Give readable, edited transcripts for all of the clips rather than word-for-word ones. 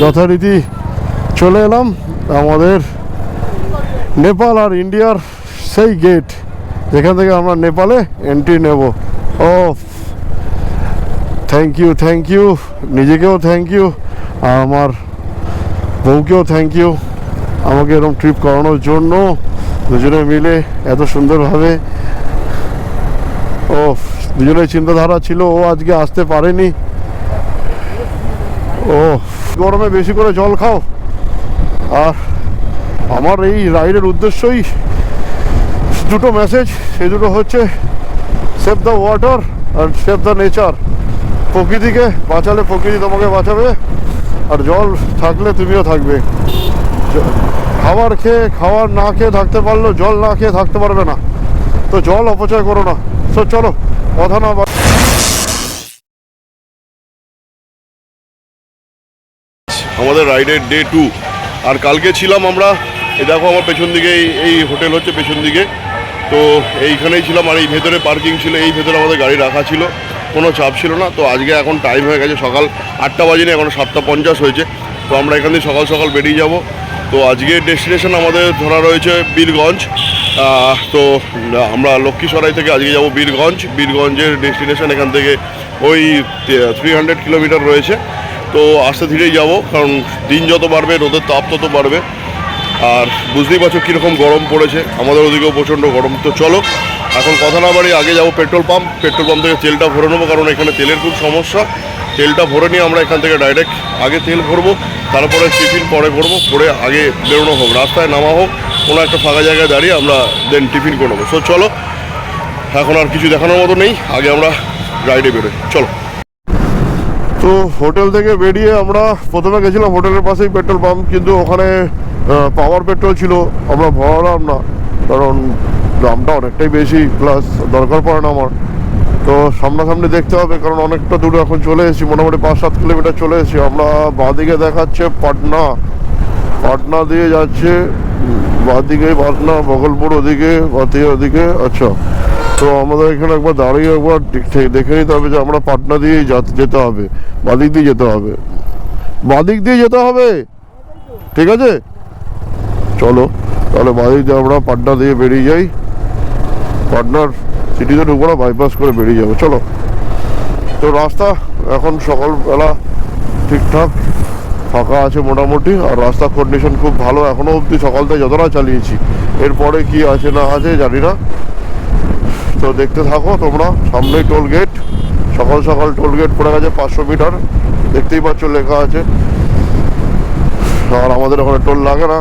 যথারীতি চলে এলাম আমাদের নেপাল আর ইন্ডিয়ার সেই গেট, যেখান থেকে আমরা নেপালে এন্ট্রি নেব। ও থ্যাংক ইউ নিজেকেও থ্যাংক ইউ, আর আমার বউকেও থ্যাংক ইউ আমাকে এরকম ট্রিপ করানোর জন্য, দুজনে মিলে এত সুন্দরভাবে। ও দুজনের চিন্তাধারা ছিল, ও আজকে আসতে পারেনি। ও গরমে বেশি করে জল খাও। আর আমার এই রাইডের উদ্দেশ্যই দুটো মেসেজ, সেই দুটো হচ্ছে সেভ দ্য ওয়াটার আর সেভ দ্য নেচার। প্রকৃতিকে বাঁচালে প্রকৃতি তোমাকে বাঁচাবে, আর জল থাকলে তুমিও থাকবে। খাবার না খেয়ে থাকতে পারলেও জল না খেয়ে থাকতে পারবে না, তো জল অপচয় করো না। তো চলো কথা না, আমাদের রাইডের ডে 2। আর কালকে ছিলাম আমরা, এই দেখো আমার পেছন দিকে এই হোটেল হচ্ছে পেছন দিকে, তো এইখানেই ছিলাম। আর এই ভেতরে পার্কিং ছিল, এই ভেতরে আমাদের গাড়ি রাখা ছিল, কোনো চাপ ছিল না। তো আজকে এখন টাইম হয়ে গেছে সকাল 8টা বাজে না, এখন 7:50 হয়েছে। তো আমরা এখান থেকে সকাল সকাল বেরিয়ে যাব। তো আজকের ডেস্টিনেশন আমাদের ধরা রয়েছে বীরগঞ্জ। তো আমরা লক্ষ্মীসরাই থেকে আজকে যাব বীরগঞ্জের ডেস্টিনেশন এখান থেকে ওই 300 কিলোমিটার রয়েছে। তো আস্তে ধীরেই যাব, কারণ দিন যত বাড়বে রোদের তাপ তত বাড়বে। আর বুঝতেই পারছো কীরকম গরম পড়েছে, আমাদের ওদিকেও প্রচণ্ড গরম। তো চলো এখন কথা না বাড়ি আগে যাবো পেট্রোল পাম্প থেকে তেলটা ভরে নেবো, কারণ এখানে তেলের খুব সমস্যা। তেলটা ভরে নিয়ে আমরা এখান থেকে ডাইরেক্ট আগে তেল ভরবো, তারপরে টিফিন পরে করবো, করে আগে বেরোনো হোক, রাস্তায় নামা হোক, কোনো একটা ফাঁকা জায়গায় দাঁড়িয়ে আমরা দেন টিফিন করে নেবো। সো চলো, এখন আর কিছু দেখানোর মতো নেই, আগে আমরা রাইডে বেরোই, চলো। তো হোটেল থেকে বেরিয়ে আমরা প্রথমে গেছিলাম হোটেলের পাশেই পেট্রোল পাম্প, কিন্তু ওখানে পাওয়ার পেট্রোল ছিল, আমরা ভরালাম না, কারণ দামটা অনেকটাই বেশি, প্লাস দরকার পড়ে না আমার। তো সামনাসামনি দেখতে হবে, কারণ অনেকটা দূরে এখন চলে এসেছি, মোটামুটি 5-7 কিলোমিটার চলে এসেছি আমরা। বাঁদিকে দেখাচ্ছে পাটনা দিয়ে যাচ্ছে, বাঁদিকে পাটনা, বগলপুর ওদিকে, বাতিয়া ওদিকে। আচ্ছা, তো আমাদের এখানে একবার দাঁড়িয়ে একবার দেখে নিতে হবে যে আমরা পাটনা দিয়েই যেতে হবে, বাদিক দিয়ে যেতে হবে, ঠিক আছে? চলো তাহলে বাদিক দিয়ে আমরা পাটনা দিয়ে বেরিয়ে যাই, পাটনার সিটিতে ঢুকবো না, বাইপাস করে বেরিয়ে যাবো, চলো। তো রাস্তা এখন সকালবেলা ঠিকঠাক ফাঁকা আছে মোটামুটি, আর রাস্তার কন্ডিশন খুব ভালো এখনো অবধি, সকাল থেকে যতটা চালিয়েছি। এরপরে কি আছে না আছে জানি না, তো দেখতে থাকো তোমরা। সামনেই টোল গেট, সকাল সকাল টোল গেট পড়ে গেছে 500 মিটার, দেখতেই পাচ্ছ লেখা আছে। আর আমাদের ওখানে টোল লাগে না,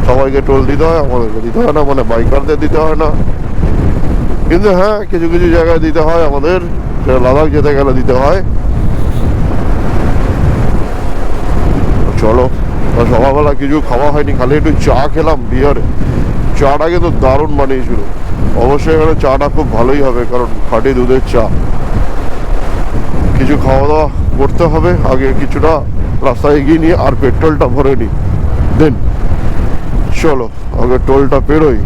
সবাইকে টোল দিতে হয়, আমাদেরকে দিতে হয় না, মানে বাইকারদের দিতে হয় না। কিন্তু হ্যাঁ, কিছু কিছু জায়গায় দিতে হয় আমাদের, সেটা লাদাখ যেতে গেলে দিতে হয়। চলো, সকালবেলা কিছু খাওয়া হয়নি, খালি একটু চা খেলাম বিহারে। চাটা কিন্তু দারুণ বানিয়েছিল, অবশ্যই এখানে চাটা খুব ভালোই হবে, কারণ খাঁটি দুধের চা। কিছু খাওয়া দাওয়া করতে হবে আগে, কিছুটা রাস্তায় এগিয়ে নিয়ে, আর পেট্রোলটা ভরে নিই দেন। চলো আগে টোলটা পেরোই।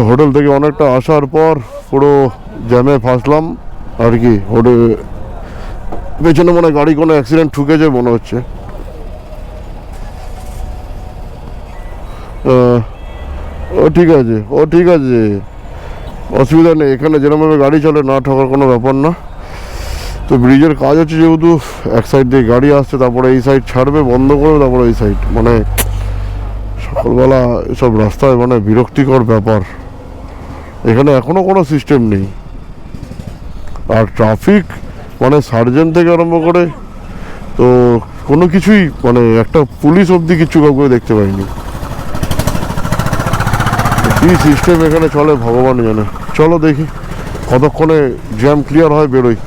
হোটেল থেকে অনেকটা আসার পর পুরো জ্যামে ফাঁসলাম আর কি। হোটেল পেছনে মনে গাড়ি কোনো অ্যাক্সিডেন্ট ঠুকেছে মনে হচ্ছে। ও ঠিক আছে, অসুবিধা নেই, এখানে যেরকমভাবে গাড়ি চলে না ঠকার কোনো ব্যাপার না। তো ব্রিজের কাজ হচ্ছে যেহেতু, এক সাইড দিয়ে গাড়ি আসছে, তারপরে এই সাইড ছাড়বে, বন্ধ করবে, তারপরে এই সাইড, মানে সকালবেলা এসব রাস্তায় মানে বিরক্তিকর ব্যাপার। এখানে এখনো কোনো সিস্টেম নেই, আর ট্রাফিক মানে সার্জেন্ট থেকে আরম্ভ করে তো কোনো কিছুই, মানে একটা পুলিশ অবধি কিছু কাউকে দেখতে পাইনি। কি সিস্টেম এখানে চলে ভগবান জানে। চলো দেখি কতক্ষণে জ্যাম ক্লিয়ার হয়, বেরোই।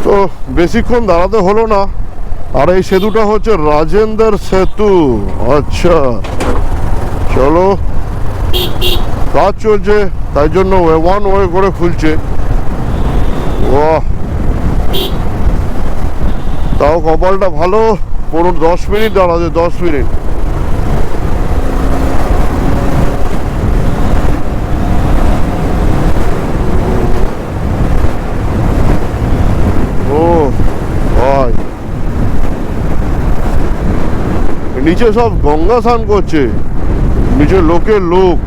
তো বেশিক্ষণ দাঁড়াতে হলো না। আর এই সেতুটা হচ্ছে রাজেন্দ্র সেতু। আচ্ছা চলো, কাজ চলছে তাই জন্য ওয়ান ওয়ে করে খুলছে। বাহ, তাও কপালটা ভালো, পুরো 10 মিনিট দাঁড়াচ্ছে, 10 মিনিট। নিচে সব গঙ্গা স্নান করছে, নিচে লোকের লোক।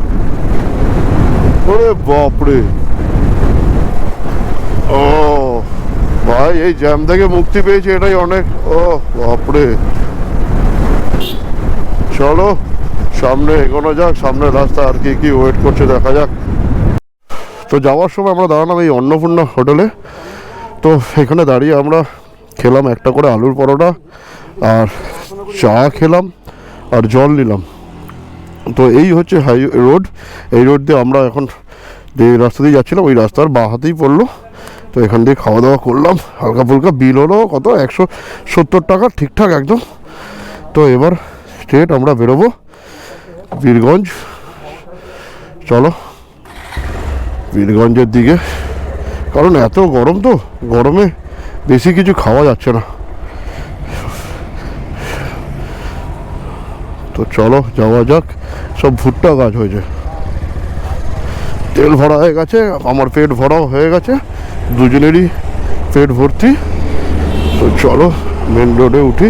ওরে বাপরে, ও ভাই এই জ্যাম থেকে মুক্তি পেয়েছে, এটাই অনেক। ও বাপরে, চলো সামনে এগোনো যাক, সামনে রাস্তা আর কি কি ওয়েট করছে দেখা যাক। তো যাওয়ার সময় আমরা দাঁড়ালাম এই অন্নপূর্ণা হোটেলে। তো এখানে দাঁড়িয়ে আমরা খেলাম একটা করে আলুর পরোটা আর চা খেলাম আর জল নিলাম। তো এই হচ্ছে হাই রোড, এই রোড দিয়ে আমরা এখন যে রাস্তা দিয়ে যাচ্ছিলাম ওই রাস্তার বাঁ হাতেই পড়লো। তো এখান দিয়ে খাওয়া দাওয়া করলাম, হালকা ফুলকা বিল হলো কত 170 টাকা, ঠিকঠাক একদম। তো এবার স্ট্রেট আমরা বেরোবো বীরগঞ্জ। চলো বীরগঞ্জের দিকে, কারণ এত গরম, তো গরমে বেশি কিছু খাওয়া যাচ্ছে না। তো চলো যাওয়া যাক। সব ভুট্টা গাছ হয়েছে, তেল ভরা হয়ে গেছে, আমার পেট ভরাও হয়ে গেছে, দুজনেরই পেট ভর্তি। তো চলো মেন রোডে উঠি।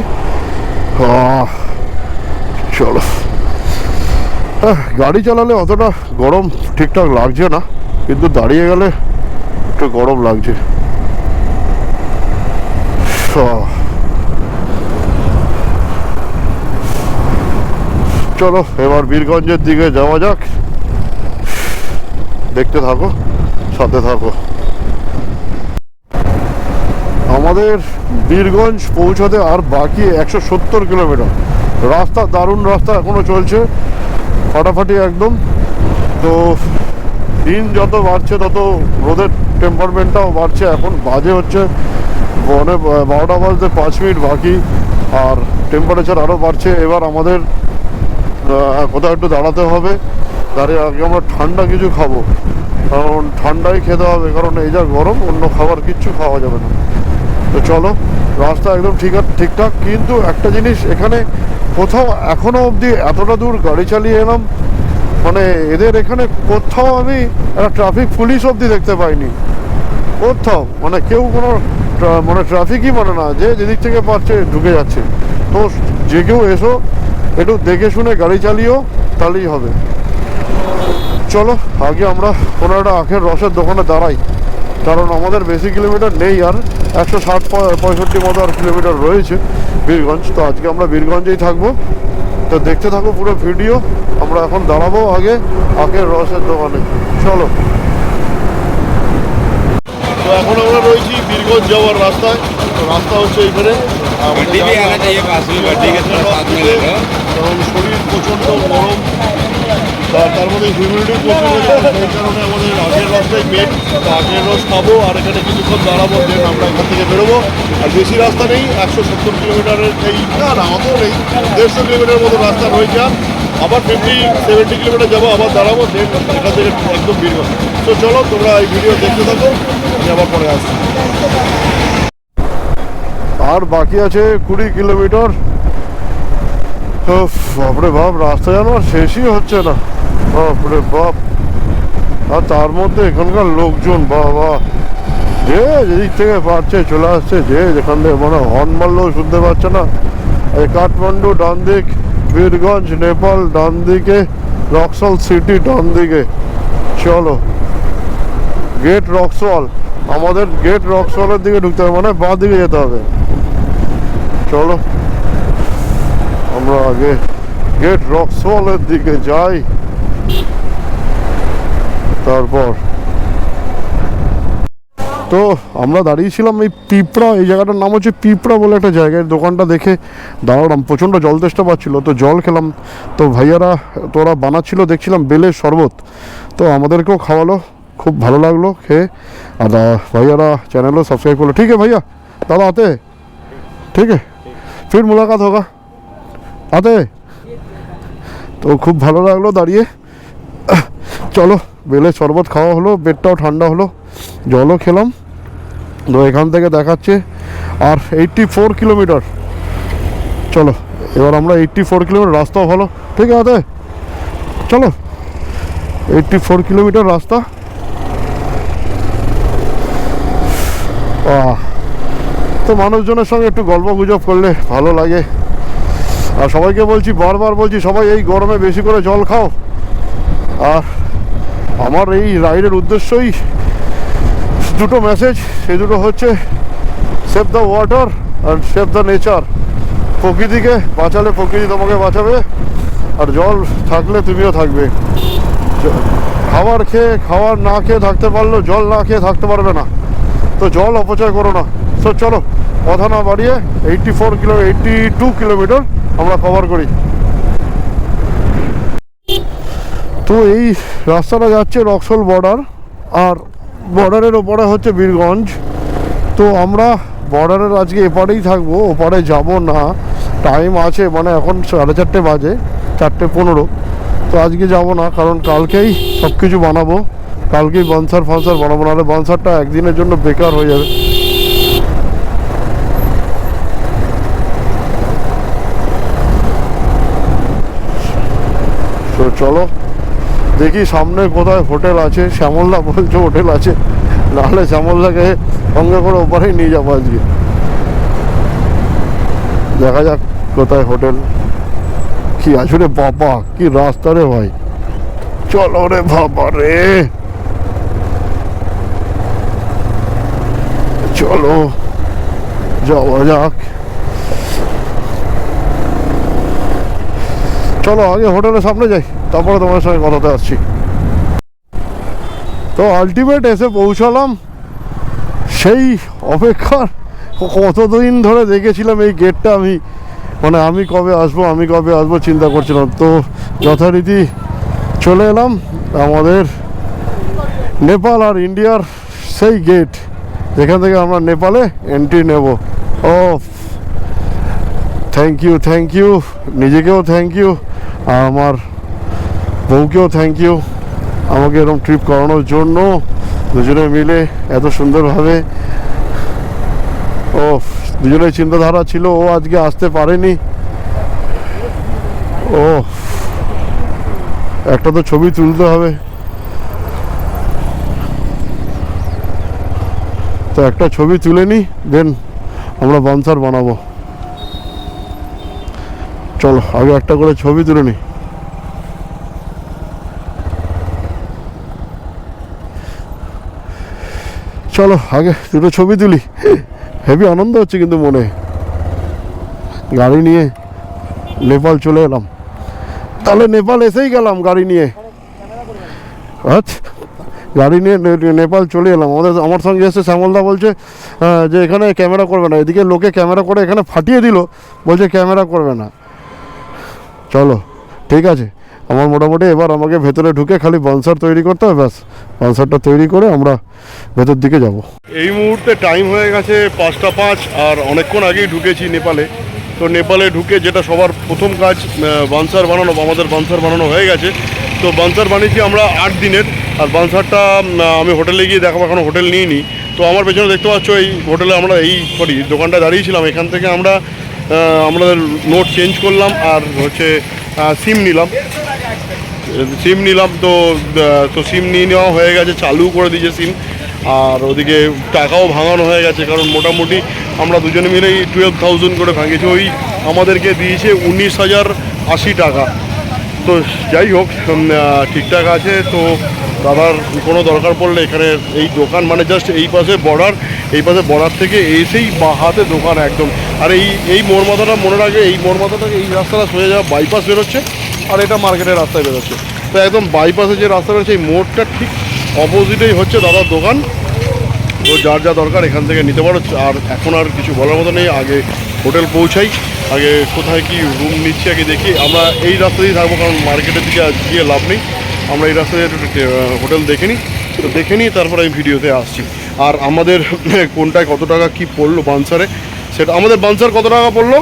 চলো, গাড়ি চালালে অতটা গরম ঠিকঠাক লাগছে না, কিন্তু দাঁড়িয়ে গেলে একটু গরম লাগছে। চলো এবার বীরগঞ্জের দিকে যাওয়া যাক, দেখতে থাকো, সাথে থাকো। আমাদের বীরগঞ্জ পৌঁছাতে আর বাকি 170 কিলোমিটার। রাস্তা দারুণ, রাস্তা এখনো চলছে ফাটাফাটি একদম। তো দিন যত বাড়ছে তত রোদের টেম্পারমেন্টটাও বাড়ছে। এখন বাজে হচ্ছে 12টা বাজতে 5 মিনিট বাকি, আর টেম্পারেচার আরও বাড়ছে। এবার আমাদের কোথাও একটু দাঁড়াতে হবে, দাঁড়িয়ে আগে আমরা ঠান্ডা কিছু খাবো, কারণ ঠান্ডাই খেতে হবে, কারণ এই যা গরম অন্য খাবার কিচ্ছু খাওয়া যাবে না। তো চলো, রাস্তা একদম ঠিকঠাক, কিন্তু একটা জিনিস এখানে কোথাও এখনো অবধি এতটা দূর গাড়ি চালিয়ে এলাম, মানে এদের এখানে কোথাও আমি একটা ট্রাফিক পুলিশ অবধি দেখতে পাইনি কোথাও। মানে কেউ কোনো মানে ট্রাফিকই মানে না, যে যেদিক থেকে পারছে ঢুকে যাচ্ছে। তো যে কেউ এসো, একটু দেখে শুনে গাড়ি চালিয়েও, তাহলেই হবে। চলো আগে আমরা কোনো একটা আখের রসের দোকানে দাঁড়াই, কারণ আমাদের বেশি কিলোমিটার নেই, আর 160-65 মতো আর কিলোমিটার রয়েছে বীরগঞ্জ। তো আজকে আমরা বীরগঞ্জেই থাকবো। তো দেখতে থাকো পুরো ভিডিও। আমরা এখন দাঁড়াবো আগে আখের রসের দোকানে, চলো। তো এখন আমরা রয়েছি বীরগঞ্জ যাওয়ার রাস্তায়। তো রাস্তা হচ্ছে এইখানে, কারণ শরীর প্রচণ্ড গরম, তার মধ্যে হিউমিডিটি প্রচুর, সেই কারণে আমাদের আগের রাস্তায় মেন। তো আগের রস খাবো আর এখানে কিছুক্ষণ দাঁড়াবো, দেন আমরা এখান থেকে বেরোবো। আর বেশি রাস্তা নেই, 170 কিলোমিটারের এই না অতও নেই, 150 কিলোমিটার মতো রাস্তা রয়েছে। আবার 50-70 কিলোমিটার যাবো, আবার দাঁড়াবো, দেন এখান থেকে একদম বীরগঞ্জ। তো চলো তোমরা এই ভিডিও দেখতে থাকো, আমি আবার পরে আসছি। আর বাকি আছে 20 কিলোমিটার। বাপরে বাপ, রাস্তা যেন আর শেষই হচ্ছে না, বাপরে বাপ। আর তার মধ্যে এখানকার লোকজন বাবা, যে যেদিক থেকে পারছে চলে আসছে, যে যেখান থেকে মানে হর্ন মারলেও শুনতে পাচ্ছে না। এই কাঠমান্ডু ডান দিক, বীরগঞ্জ নেপাল ডান দিকে, রক্সল সিটি ডান দিকে। চলো গেট রক্সওয়াল, আমাদের গেট রক্সওয়ালের দিকে ঢুকতে হবে, মানে বাঁ দিকে যেতে হবে। চলো আমরা আগে গেট রক্সওয়ালের দিকে যাই, তারপর। তো আমরা দাঁড়িয়েছিলাম এই পিঁপড়া, এই জায়গাটার নাম হচ্ছে পিঁপড়া বলে একটা জায়গায়। দোকানটা দেখে দাঁড়ালাম, প্রচণ্ড জল তেষ্টা পাচ্ছিলো, তো জল খেলাম। তো ভাইয়ারা তোরা বানাচ্ছিল দেখছিলাম বেলের শরবত, তো আমাদেরকেও খাওয়ালো, খুব ভালো লাগলো খেয়ে। আর ভাইয়ারা চ্যানেলও সাবস্ক্রাইব করলো। ঠিক আছে ভাইয়া, দাদা আতে, ঠিক আছে, ফির মুলাকাত হোগা, আতে। তো খুব ভালো লাগলো দাঁড়িয়ে। চলো বেলের শরবত খাওয়া হলো, পেটটাও ঠান্ডা হলো, জলও খেলাম। তো এখান থেকে দেখাচ্ছে আর 84 কিলোমিটার। চলো এবার আমরা 84 কিলোমিটার, রাস্তাও ভালো, ঠিক আছে। চলো 84 কিলোমিটার রাস্তা। তো মানুষজনের সঙ্গে একটু গল্প গুজব করলে ভালো লাগে। আর সবাইকে বলছি, বারবার বলছি, সবাই এই গরমে বেশি করে জল খাও। আর আমার এই রাইডের উদ্দেশ্যই দুটো মেসেজ, সেই দুটো হচ্ছে সেভ দ্য ওয়াটার আর সেভ দ্য নেচার। প্রকৃতিকে বাঁচালে প্রকৃতি তোমাকে বাঁচাবে, আর জল থাকলে তুমিও থাকবে। খাবার না খেয়ে থাকতে পারলেও জল না খেয়ে থাকতে পারবে না, তো জল অপচয় করো না। তো চলো কথা না বাড়িয়ে 82 কিলোমিটার আমরা কভার করি। তো এই রাস্তাটা যাচ্ছে রক্সল বর্ডার, আর বর্ডারের ওপরে হচ্ছে বীরগঞ্জ। তো আমরা বর্ডারের আজকে এপারেই থাকবো, ওপারে যাব না। টাইম আছে, মানে এখন 4:30 বাজে, 4:15। তো আজকে যাব না, কারণ কালকেই সব কিছু বানাবো। কালকেই বানসার বানাবো, নাহলে বানসারটা একদিনের জন্য বেকার হয়ে যাবে। তো চলো দেখি সামনে কোথায় হোটেল আছে। শ্যামলদা বলছে হোটেল আছে, নাহলে শ্যামলদাকে সঙ্গে করে ওপারেই নিয়ে যাবো আজকে। দেখা যাক কোথায় হোটেল কি আছে রে বাবা, কি রাস্তা রে ভাই। চলো রে বাবা রে, চলো যাওয়া যাক। চলো আগে হোটেলের সামনে যাই, তারপরে তোমার সঙ্গে কথাতে আসছি। তো আলটিমেট এসে পৌঁছালাম। সেই অপেক্ষার কতদিন ধরে দেখেছিলাম এই গেটটা, আমি কবে আসবো চিন্তা করছিলাম। তো যথারীতি চলে এলাম আমাদের নেপাল আর ইন্ডিয়ার সেই গেট, যেখান থেকে আমরা নেপালে এন্ট্রি নেব। ও থ্যাংক ইউ, নিজেকেও থ্যাংক ইউ, আর আমার বউকেও থ্যাংক ইউ আমাকে এরকম ট্রিপ করানোর জন্য। দুজনে মিলে এত সুন্দরভাবে, ও দুজনের চিন্তাধারা ছিল, ও আজকে আসতে পারেনি। ও একটা তো ছবি তুলতে হবে, তো একটা ছবি তুলে নিই, দেন আমরা বানসার বানাবো। চলো আগে একটা করে ছবি তুলে নিই। চলো আগে দুটো ছবি তুলি। হেভি আনন্দ হচ্ছে কিন্তু মনে। গাড়ি নিয়ে নেপাল চলে এলাম, তাহলে নেপাল এসেই গেলাম গাড়ি নিয়ে। আচ্ছা, গাড়ি নিয়ে নেপাল চলে এলাম। আমার সঙ্গে এসে শ্যামলদা বলছে যে এখানে ক্যামেরা করবে না, এদিকে লোকে ক্যামেরা করে এখানে ফাটিয়ে দিল, বলছে ক্যামেরা করবে না। চলো ঠিক আছে, আমার মোটামুটি এবার আমাকে ভেতরে ঢুকে খালি বানসার তৈরি করতে হবে, ব্যাস বানসারটা তৈরি করে আমরা ভেতর দিকে যাব। এই মুহূর্তে টাইম হয়ে গেছে 5:05, আর অনেকক্ষণ আগেই ঢুকেছি নেপালে। তো নেপালে ঢুকে যেটা সবার প্রথম কাজ বানসার বানানো, আমাদের বানসার বানানো হয়ে গেছে। তো বানসার বানিয়েছি আমরা 8 দিনের, আর বানসারটা আমি হোটেলে গিয়ে দেখাবো, এখনও হোটেল নিইনি। তো আমার পেছনে দেখতে পাচ্ছ এই হোটেলে আমরা দোকানটা দাঁড়িয়েছিলাম, এখান থেকে আমরা আমাদের নোট চেঞ্জ করলাম, আর হচ্ছে সিম নিলাম। তো সিম নিয়ে নেওয়া হয়ে গেছে, চালু করে দিয়েছে সিম। আর ওদিকে টাকাও ভাঙানো হয়ে গেছে, কারণ মোটামুটি আমরা দুজনে মিলেই 12,000 করে ভাঙিয়েছি। ওই আমাদেরকে দিয়েছে 19,080 টাকা। তো যাই হোক, ঠিকঠাক আছে। তো দাদার কোনো দরকার পড়লে এখানে এই দোকান, মানে জাস্ট এই পাশে বর্ডার থেকে এসেই বাঁ হাতে দোকান একদম। আর এই মোড় মাথাটা মনে রাখবে, এই মোড় মাথাটাকে, এই রাস্তাটা সোজা যাওয়া বাইপাস বেরোচ্ছে, আর এটা মার্কেটের রাস্তায় বেরোচ্ছে। তো একদম বাইপাসে যে রাস্তা বেরোচ্ছে, এই মোড়টা ঠিক অপোজিটেই হচ্ছে দাদার দোকান। তো যার যা দরকার এখান থেকে নিতে পারো। আর এখন আর কিছু বলার মতো নেই, আগে হোটেল পৌঁছাই, আগে কোথায় কি রুম নিচ্ছি আগে দেখি। আমরা এই রাস্তা দিয়েই থাকবো, কারণ মার্কেটের দিকে গিয়ে লাভ নেই। আমরা এই রাস্তায় হোটেল দেখে নিই, তারপর আমি ভিডিওতে আসছি। আর আমাদের কোনটায় কত টাকা কি পড়লো বানসারে, সেটা আমাদের বানসার কত টাকা পড়লো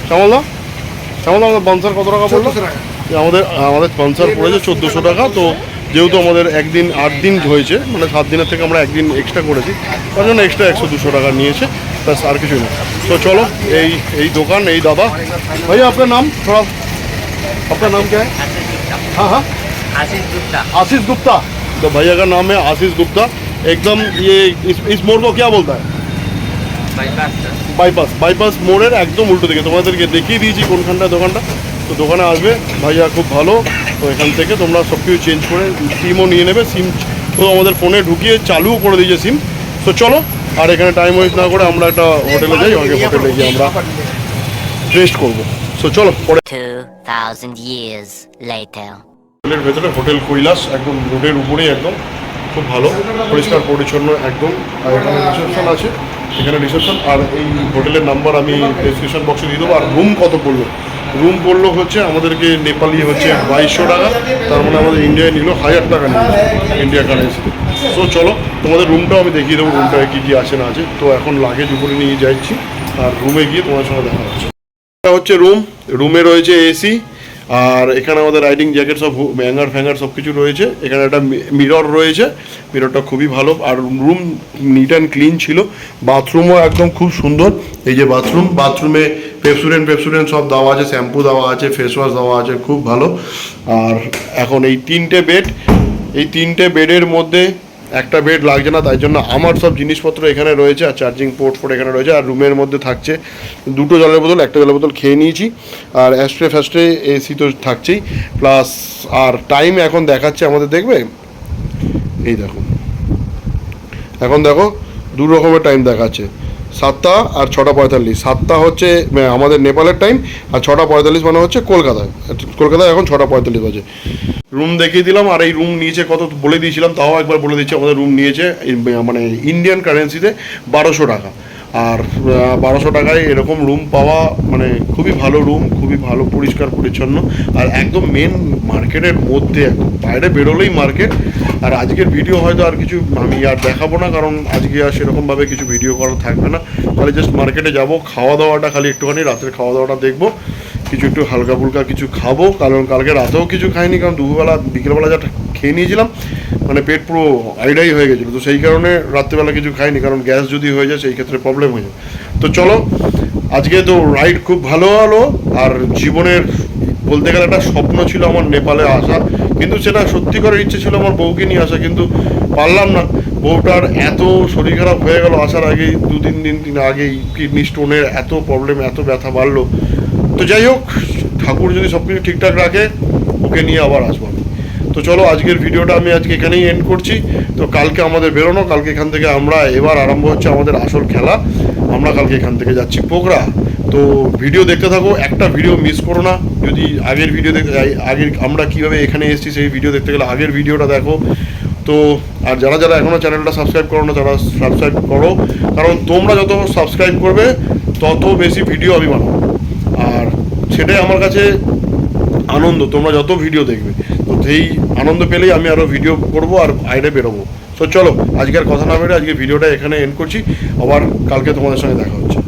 শ্যামলদা, আমাদের বানসার কত টাকা পড়লো? আমাদের বানসার পড়েছে 1400 টাকা। তো যেহেতু আমাদের একদিন 8 দিন হয়েছে, মানে 7 দিনের থেকে আমরা একদিন এক্সট্রা করেছি, তার জন্য এক্সট্রা 100-200 টাকা নিয়েছে, ব্যাস আর কিছুই না। তো চলো এই দোকান, এই দাদা। ভাইয়া আপনার নাম थोड़ा, আপনার नाम क्या है? हाँ आशीष गुप्ता। तो भैया का नाम है आशीष गुप्ता। एकदम ये इस मोड़ को क्या बोलता है? বাইপাস মোড়ের একদম উল্টো দিকে তোমাদেরকে দেখিয়ে দিয়েছি কোনখানটা দোকানটা। তো দোকানে আসবে, ভাইয়া খুব ভালো। তো এখান থেকে তোমরা সব কিছু চেঞ্জ করে সিমও নিয়ে নেবে। সিম তো আমাদের ফোনে ঢুকিয়ে চালুও করে দিয়েছে সিম। তো চলো, আর এখানে টাইম ওয়েস্ট না করে আমরা একটা হোটেলে যাই, আগে হোটেলে গিয়ে আমরা রেস্ট করবো। সো চলো পরে 2,000 years later. হোটেলের ভেতরে হোটেল কৈলাস, একদম রোডের উপরেই, একদম খুব ভালো, পরিষ্কার পরিচ্ছন্ন একদম। আর এখানে রিসেপশন আছে, এখানে রিসেপশন। আর এই হোটেলের নাম্বার আমি ডেসক্রিপশন বক্সে দিয়ে দেবো। আর রুম কত পড়লো? রুম পড়লো হচ্ছে আমাদেরকে নেপালি হচ্ছে 2200 টাকা, তার মানে আমাদের ইন্ডিয়ায় নিল 1000 টাকা নিল ইন্ডিয়া কারেন্সিতে। সো চলো তোমাদের রুমটাও আমি দেখিয়ে দেবো, রুমটায় কী কী আছে না আছে। তো এখন লাগেজ উপরে নিয়ে যাচ্ছি, আর রুমে গিয়ে তোমাদের সঙ্গে দেখা হচ্ছে। এটা হচ্ছে রুম, রুমে রয়েছে এসি, আর এখানে আমাদের রাইডিং জ্যাকেট সব হ্যাঙ্গার ফ্যাঙ্গার সব কিছু রয়েছে। এখানে একটা মিরর রয়েছে, মিররটা খুবই ভালো। আর রুম নিট অ্যান্ড ক্লিন ছিল। বাথরুমও একদম খুব সুন্দর। এই যে বাথরুমে পেপসুডেন্ট সব দেওয়া আছে, শ্যাম্পু দেওয়া আছে, ফেস ওয়াশ দেওয়া আছে, খুব ভালো। আর এখন এই 3টে বেড, এই 3টে বেডের মধ্যে একটা বেড লাগছে না, তাই জন্য আমার সব জিনিসপত্র এখানে রয়েছে। আর চার্জিং পোর্ট এখানে রয়েছে। আর রুমের মধ্যে থাকছে 2টো জলের বোতল, একটা জলের বোতল খেয়ে নিয়েছি। আর অ্যাস্ট্রে এসি তো থাকছেই, প্লাস আর টাইম এখন দেখাচ্ছে আমাদের, দেখবে এই দেখো, এখন দেখো 2 রকমের টাইম দেখাচ্ছে, 7টা আর 6:45। 7টা হচ্ছে আমাদের নেপালের টাইম, আর 6:45 মানে হচ্ছে কলকাতায় এখন 6:45 বাজে। রুম দেখিয়ে দিলাম। আর এই রুম নিয়েছে কত বলে দিয়েছিলাম, তাও একবার বলে দিচ্ছি। আমাদের রুম নিয়েছে মানে ইন্ডিয়ান কারেন্সিতে 1200 টাকা। আর 1200 টাকায় এরকম রুম পাওয়া মানে খুবই ভালো রুম, খুবই ভালো, পরিষ্কার পরিচ্ছন্ন। আর একদম মেন মার্কেটের মধ্যে, একদম বাইরে বেরোলেই মার্কেট। আর আজকের ভিডিও হয়তো আর কিছু আমি আর দেখাবো না, কারণ আজকে আর সেরকমভাবে কিছু ভিডিও করা থাকবে না। তাহলে জাস্ট মার্কেটে যাব, খাওয়া দাওয়াটা খালি একটুখানি রাতের খাওয়া দাওয়াটা দেখবো, কিছু একটু হালকা ফুলকা কিছু খাবো। কারণ কালকে রাতেও কিছু খাইনি, কারণ বিকেলবেলা যা খেয়ে নিয়েছিলাম, মানে পেট পুরো আইডাই হয়ে গেছিলো। তো সেই কারণে রাত্রিবেলা কিছু খাইনি, কারণ গ্যাস যদি হয়ে যায় সেই ক্ষেত্রে প্রবলেম হয়ে যায়। তো চলো, আজকে তো রাইড খুব ভালো হলো। আর জীবনের বলতে গেলে একটা স্বপ্ন ছিল আমার নেপালে আসা, কিন্তু সেটা সত্যি করার ইচ্ছে ছিল আমার বউকে নিয়ে আসা, কিন্তু পারলাম না। বউটার এত শরীর খারাপ হয়ে গেল আসার আগেই, 2-3 দিন আগেই কিডনি স্টোনের এত প্রবলেম, এত ব্যথা বাড়লো। তো যাই হোক, ঠাকুর যদি সব কিছু ঠিকঠাক রাখে, ওকে নিয়ে আবার আসবো আমি। তো চলো, আজকের ভিডিওটা আমি আজকে এখানেই এন্ড করছি। তো কালকে আমাদের বেরোনো, কালকে এখান থেকে আমরা এবার আরম্ভ হচ্ছে আমাদের আসল খেলা। আমরা কালকে এখান থেকে যাচ্ছি পোখরা। তো ভিডিও দেখতে থাকো, একটা ভিডিও মিস করো না। যদি আগের ভিডিও দেখতে আগের আমরা কীভাবে এখানে এসেছি সেই ভিডিও দেখতে গেলে আগের ভিডিওটা দেখো। তো আর যারা এখনও চ্যানেলটা সাবস্ক্রাইব করো না, তারা সাবস্ক্রাইব করো, কারণ তোমরা যত সাবস্ক্রাইব করবে তত বেশি ভিডিও আমি বানাবো। আর সেটাই আমার কাছে আনন্দ, তোমরা যত ভিডিও দেখবে, তো সেই আনন্দ পেলেই আমি আরও ভিডিও করবো আর বাইরে বেরোবো। তো চলো, আজকের কথা না বেরো, আজকে ভিডিওটা এখানে এন্ড করছি। আবার কালকে তোমাদের সঙ্গে দেখা হচ্ছে।